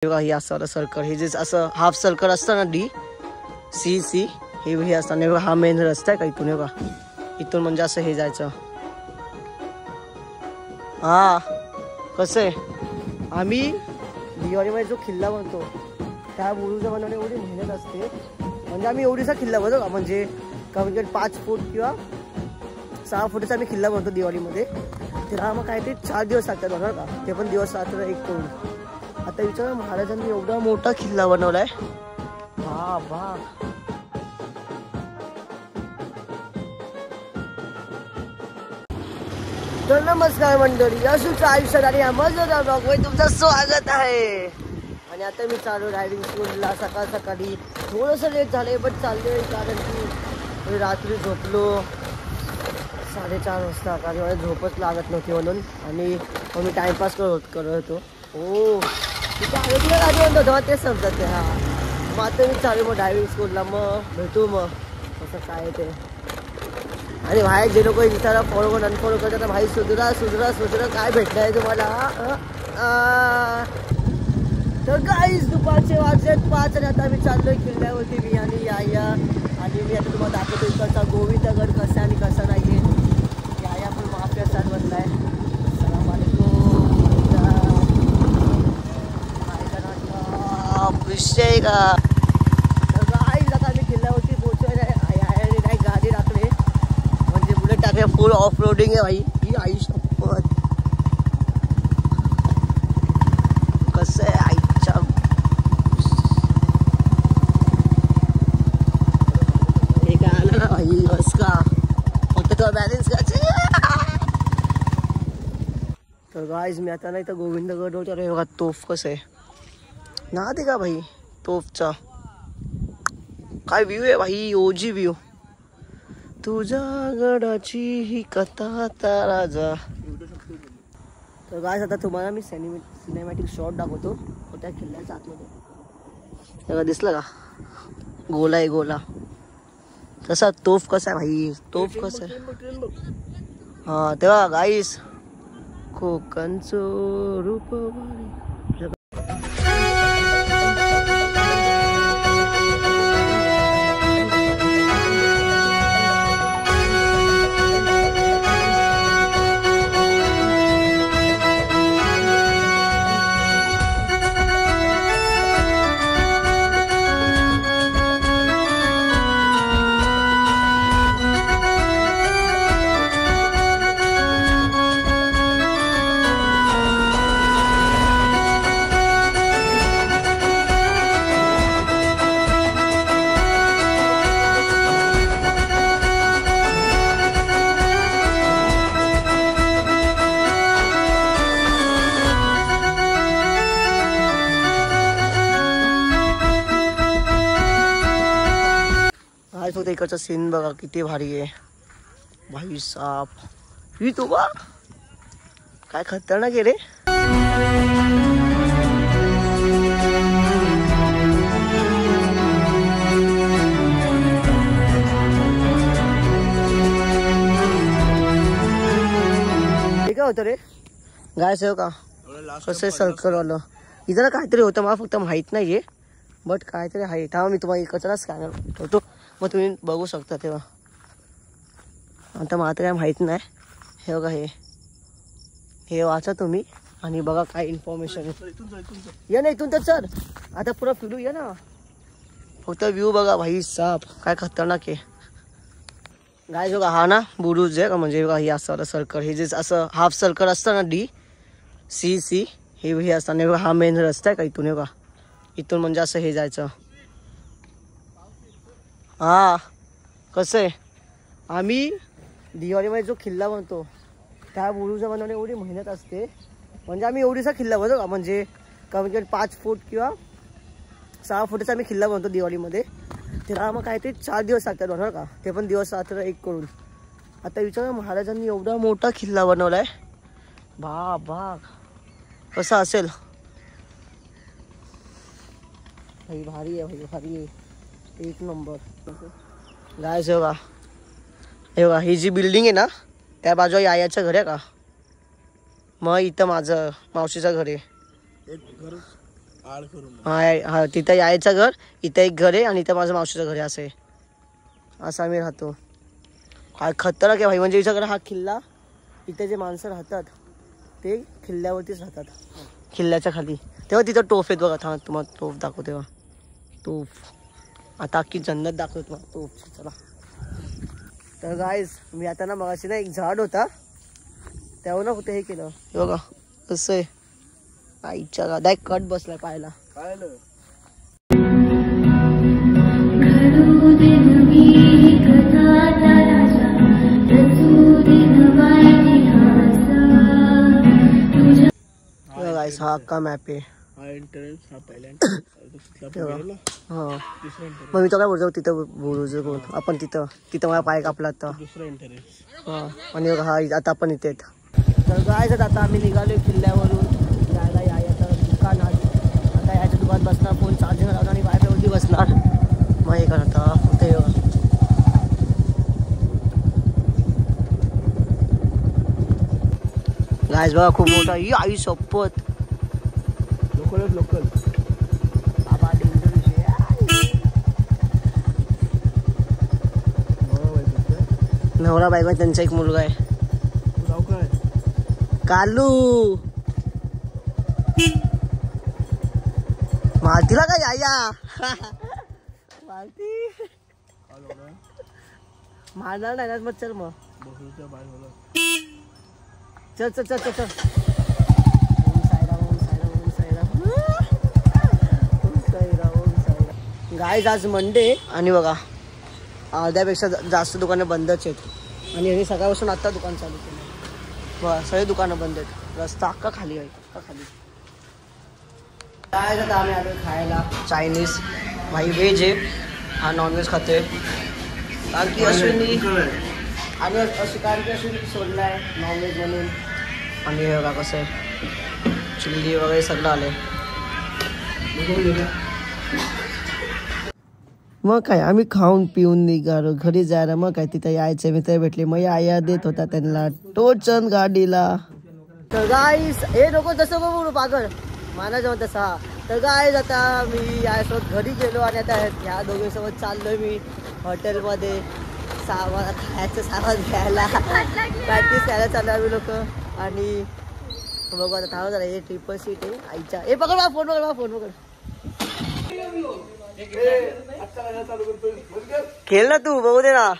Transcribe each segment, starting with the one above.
हे असं सर्कल, हे जे असं हाफ सर्कल असतं ना, डी हे असताना हा मेन रस्ता आहे का इथून, का इथून म्हणजे असं हे जायचं. हा कसं आहे, आम्ही दिवाळीमध्ये जो किल्ला बनतो त्या बुरुजा बनवणे एवढी मेहनत असते. म्हणजे आम्ही एवढीसा किल्ला बनवतो का, म्हणजे कमी कमी 5 फूट किंवा 6 फुटाचा आम्ही किल्ला बनवतो दिवाळीमध्ये. त्याला मग काय ते 4 दिवस लागतात बघा का, ते पण दिवस रात्र एक करून. आता विचार, महाराजांनी एवढा मोठा किल्ला बनवलाय. बा तर नमस्कार मंडळी, असूच आयुष्यात आणि मजेदार ब्लॉगमध्ये तुमचं स्वागत आहे. आणि आता मी चालू ड्रायव्हिंग स्कूलला. सकाळी थोडंसं लेट झालंय बट चालले, कारण की रात्री झोपलो 4:30 वाजता, कारण मला झोपच लागत नव्हती म्हणून. आणि मग मी टाइमपास करत होतो. तिथे आरोग्य गाडी म्हणतो तेव्हा तेच समजत ते. मग आता मी चालू मग ड्रायव्हिंग स्कूलला. मग भेटू मग कसं काय ते. आणि बाहेर जे लोक इंस्टाला फॉलो अनफॉलो करतात, भाई सुधरा काय भेटलं आहे तुम्हाला. तर काहीच दुपारचे वाजलेत 5 आणि आता मी चाललोय किल्ल्यावरती. मी आणि या आणि मी आता तुम्हाला दाखवतो इकडचा गोविंदगड कसा आणि कसा नाही आहे. या पण महाप्रसाद बनलाय. सलाम वालेकुम. विषय का, किल्ल्यावरती पोहोचवायला काही गाडी टाकले, म्हणजे बुलेट टाकले. फुल ऑफ रोडिंग आहे भाई. ही आई शपथ कसं आहे आईच्या. हे काय आलं ना भाई, बस का फक्त तुला बॅलेन्स करायचं. तर गाईज मी आता नाही तर गोविंदगड होतो. अरे बघा तोफ कसं आहे ना, ते का भाई तोफचा काय व्ह्यू आहे भाई, ओजी व्ह्यू. तुझ्या गडाची ही कथा राजा. तर गाइस आता तुम्हाला मी सिनेमॅटिक शॉट दाखवतो त्या किल्ल्याच्या आतमध्ये. दिसलं का, गोला आहे गोला तसा. तोफ कसा आहे भाई, तोफ कसं आहे. हा तेव्हा गाईस कोकणचं रूप. फक्त इकडचा सीन बघा किती भारी आहे भाई साहब. ही तू बा काय खतरनाक आहे रे. हे काय होतं रे गायस का, कसं सर्कल वालं इथं काहीतरी होतं, मला फक्त माहित नाहीये बट काहीतरी आहे. तेव्हा मी तुम्हाला इकडचा स्कॅनर ठेवतो, मग तुम्ही बघू शकता. तेव्हा आता मला तर काय माहीत नाही. हे बघा, हे वाचा तुम्ही आणि बघा काय इन्फॉर्मेशन या ना इथून. तर सर आता पुरा फिरू या ना, फक्त व्ह्यू बघा भाई साहब काय खतरनाक आहे. गाइस बघा हा ना बुरुज आहे का, म्हणजे बघा हे असं सर्कल, हे जे असं हाफ सर्कल असतं ना, डी हे असताना बघा हा मेन रस्ता आहे का इथून, का इथून म्हणजे असं हे जायचं. हा कसं आहे, आम्ही दिवाळीमध्ये जो किल्ला बनतो त्या बुरुजा बनवणे एवढी मेहनत असते. म्हणजे आम्ही एवढीसा किल्ला बनवतो का, म्हणजे कमी कमी 5 फूट किंवा 6 फुटाचा आम्ही किल्ला बनवतो दिवाळीमध्ये. त्याला मग काय ते 4 दिवस लागतात बघा का, ते पण दिवस रात्र एक करून. आता विचार, महाराजांनी एवढा मोठा किल्ला बनवलाय. बा कसा असेल भाई. भारी आहे भाई, भारी आहे, एक नंबर. गाइस हे बघा ही जी बिल्डिंग आहे ना, त्या बाजूला यायाचं घर आहे का, मग इथं माझं मावशीचं घर आहे. हा तिथं यायचं घर, इथं एक घर आहे आणि इथं माझं मावशीचं घर आहे. असं आहे, असं आम्ही राहतो. हा खतरनाक आहे भाई. म्हणजे विचार हा किल्ला, इथे जे माणसं राहतात ते किल्ल्यावरतीच राहतात, किल्ल्याच्या खाली. तेव्हा तिथं टोफ आहेत बघा. थांब तुम्हाला तोफ दाखव. तेव्हा तोफ, आता अख्खी जन्नत दाखवतो तुम्हाला तोफ. चला तर गाईज, मी आता ना मगाशी ना एक झाड होता तेव्हा ना कुठे हे केलं हे बघा कसं आहे. आईच्या गादा एक कट बसलाय पाहायला. हा अख्खा मॅप आहे. मग मी तो काय बोलतो तिथं बोलू आपण तिथं मला पाय कापला आता. आणि हा आता आपण इथे. तर जायचं आता आम्ही निघालो किल्ल्यावरून जायला. याचं दुकान आता याच्या दुकानात बसणार, फोन चार्जिंग लावणार आणि वायफायवरती बसणार. मग हे करता कुठे गायस बघा खूप मोठा. ही आई शपथ लोकल बाबा नवरा बायको त्यांचा एक मुलगा आहे कालू. मालतीला काय आया मालती मारणार नाही ना. मग चल मग चल गाईज आज मंडे आणि बघा अर्ध्यापेक्षा जास्त दुकाने बंदच आहेत. आणि यांनी सकाळपासून आता दुकान चालू केलं बघा. सगळे दुकानं बंद आहेत. रस्ता अख्खा खाली आहे, अख्खा खाली. काय आता आम्ही आलो खायला चायनीज. भाई व्हेज आहे, हा नॉनव्हेज खातोय. कारण की अश्विनी आणि अश्विनी सोडला आहे नॉनव्हेज म्हणून. आणि हे बघा कसं आहे, चिल्ली वगैरे सगळं आलंय. मग काय आम्ही खाऊन पिऊन निघालो घरी जायला. मग काय तिथे यायचे मित्र भेटले. मग आया देत होता त्यांना टोचन गाडीला. तर गाईस हे नको तसं बघू पागल माना जेव्हा तसा. तर गाईस आता मी यासोबत घरी गेलो आणि आता ह्या दोघींसोबत चाललोय मी हॉटेलमध्ये सामान खायचं सामान घ्यायला. प्रॅक्टिस करायला चाललो आम्ही लोक. आणि बघू आता थांबा जरा. हे ट्रिपल सीट आहे आईच्या. हे पकड मला फोन पकड, मला फोन पकड. खेळ ना तू, बघू दे ना.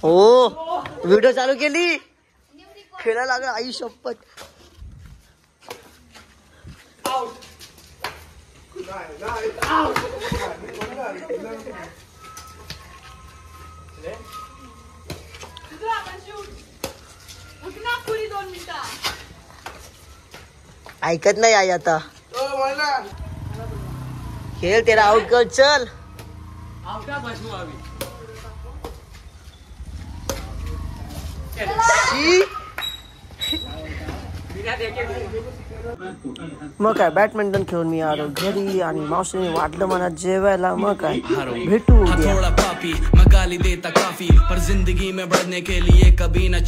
हो व्हिडिओ चालू केली, खेळायला लागला. आई शपथ. ऐकत नाही आई आता. खेळ तेरा आउट कर चल. मग काय बॅडमिंटन खेळून मी आलो घरी आणि मावशीने वाटलं मला जेवायला. मग काय भेटू. थोड़ा पापी मैं गाली देता काफी पर जिंदगी में बढ़ने के लिए कभी न